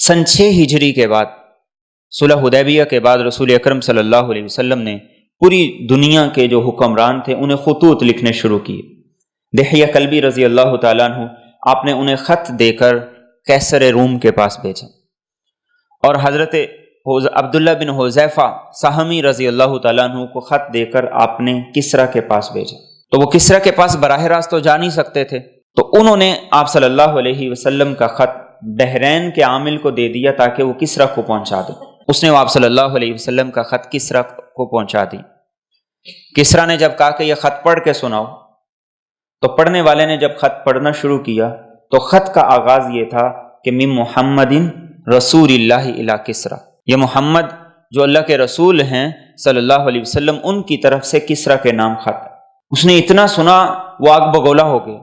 سن 6 ہجری کے بعد صلح حدیبیہ کے بعد رسول اکرم صلی اللہ علیہ وسلم نے پوری دنیا کے جو حکمران تھے انہیں خطوط لکھنے شروع کیے۔ دحیہ کلبی رضی اللہ تعالیٰ عنہ، آپ نے انہیں خط دے کر قیصر روم کے پاس بھیجا، اور حضرت عبداللہ بن حذیفہ سہمی رضی اللہ تعالیٰ عنہ کو خط دے کر آپ نے کسریٰ کے پاس بھیجا۔ تو وہ کسریٰ کے پاس براہ راست تو جا نہیں سکتے تھے، تو انہوں نے آپ صلی اللہ علیہ وسلم کا خط بحرین کے عامل کو دے دیا تاکہ وہ کسریٰ کو پہنچا دے۔ اس نے آپ صلی اللہ علیہ وسلم کا خط کسریٰ کو پہنچا دی۔ کسریٰ نے جب کہا کہ یہ خط پڑھ کے سناؤ، تو پڑھنے والے نے جب خط پڑھنا شروع کیا تو خط کا آغاز یہ تھا کہ من محمد رسول اللہ الی کسریٰ، یہ محمد جو اللہ کے رسول ہیں صلی اللہ علیہ وسلم ان کی طرف سے کسریٰ کے نام خط۔ اس نے اتنا سنا وہ آگ بگولا ہو گئے۔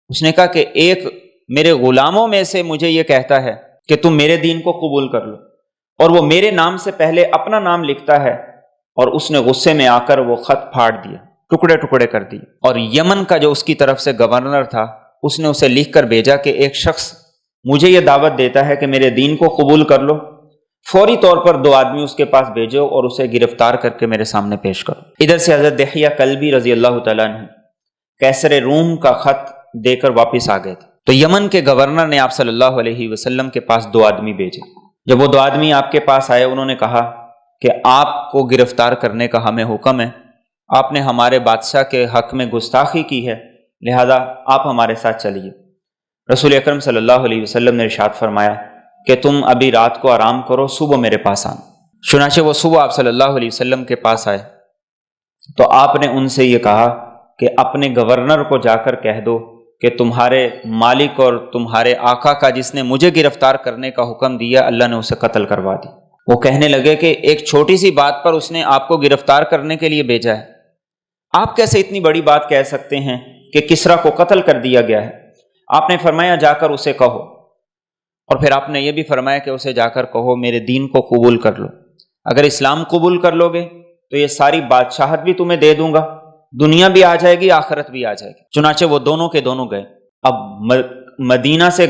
اس نے کہا کہ ایک میرے غلاموں میں سے مجھے یہ کہتا ہے کہ تم میرے دین کو قبول کر لو، اور وہ میرے نام سے پہلے اپنا نام لکھتا ہے، اور اس نے غصے میں آ کر وہ خط پھاڑ دیا، ٹکڑے ٹکڑے کر دیے۔ اور یمن کا جو اس کی طرف سے گورنر تھا اس نے اسے لکھ کر بھیجا کہ ایک شخص مجھے یہ دعوت دیتا ہے کہ میرے دین کو قبول کر لو، فوری طور پر 2 آدمی اس کے پاس بھیجو اور اسے گرفتار کر کے میرے سامنے پیش کرو۔ ادھر سے حضرت دحیہ کلبی رضی اللہ تعالیٰ عنہ قیصر روم کا خط دے کر واپس آ گئے تھے۔ تو یمن کے گورنر نے آپ صلی اللہ علیہ وسلم کے پاس 2 آدمی بھیجے۔ جب وہ 2 آدمی آپ کے پاس آئے، انہوں نے کہا کہ آپ کو گرفتار کرنے کا ہمیں حکم ہے، آپ نے ہمارے بادشاہ کے حق میں گستاخی کی ہے، لہذا آپ ہمارے ساتھ چلیے۔ رسول اکرم صلی اللہ علیہ وسلم نے ارشاد فرمایا کہ تم ابھی رات کو آرام کرو، صبح میرے پاس آنا۔ چنانچہ وہ صبح آپ صلی اللہ علیہ وسلم کے پاس آئے تو آپ نے ان سے یہ کہا کہ اپنے گورنر کو جا کر کہہ دو کہ تمہارے مالک اور تمہارے آقا کا جس نے مجھے گرفتار کرنے کا حکم دیا اللہ نے اسے قتل کروا دی۔ وہ کہنے لگے کہ ایک چھوٹی سی بات پر اس نے آپ کو گرفتار کرنے کے لیے بھیجا ہے، آپ کیسے اتنی بڑی بات کہہ سکتے ہیں کہ کسریٰ کو قتل کر دیا گیا ہے؟ آپ نے فرمایا جا کر اسے کہو، اور پھر آپ نے یہ بھی فرمایا کہ اسے جا کر کہو میرے دین کو قبول کر لو، اگر اسلام قبول کر لو گے تو یہ ساری بادشاہت بھی تمہیں دے دوں گا، دنیا بھی آ جائے گی آخرت بھی آ جائے گی۔ چنانچہ وہ دونوں کے دونوں گئے۔ اب مدینہ سے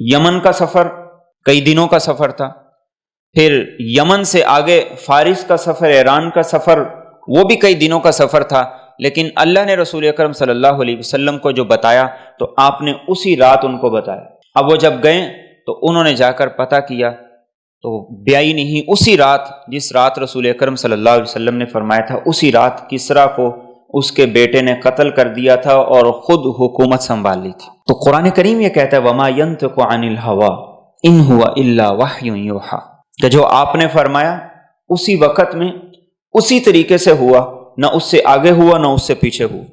یمن کا سفر کئی دنوں کا سفر تھا، پھر یمن سے آگے فارس کا سفر، ایران کا سفر، وہ بھی کئی دنوں کا سفر تھا، لیکن اللہ نے رسول اکرم صلی اللہ علیہ وسلم کو جو بتایا تو آپ نے اسی رات ان کو بتایا۔ اب وہ جب گئے تو انہوں نے جا کر پتہ کیا تو بیائی نہیں، اسی رات جس رات رسول اکرم صلی اللہ علیہ وسلم نے فرمایا تھا اسی رات کسریٰ کو اس کے بیٹے نے قتل کر دیا تھا اور خود حکومت سنبھال لی تھی۔ تو قرآن کریم یہ کہتا ہے وَمَا يَنْطِقُ عَنِ الْهَوَىٰ إِنْ هُوَ إِلَّا وَحْيٌ يُوحَىٰ، کہ جو آپ نے فرمایا اسی وقت میں اسی طریقے سے ہوا، نہ اس سے آگے ہوا نہ اس سے پیچھے ہوا۔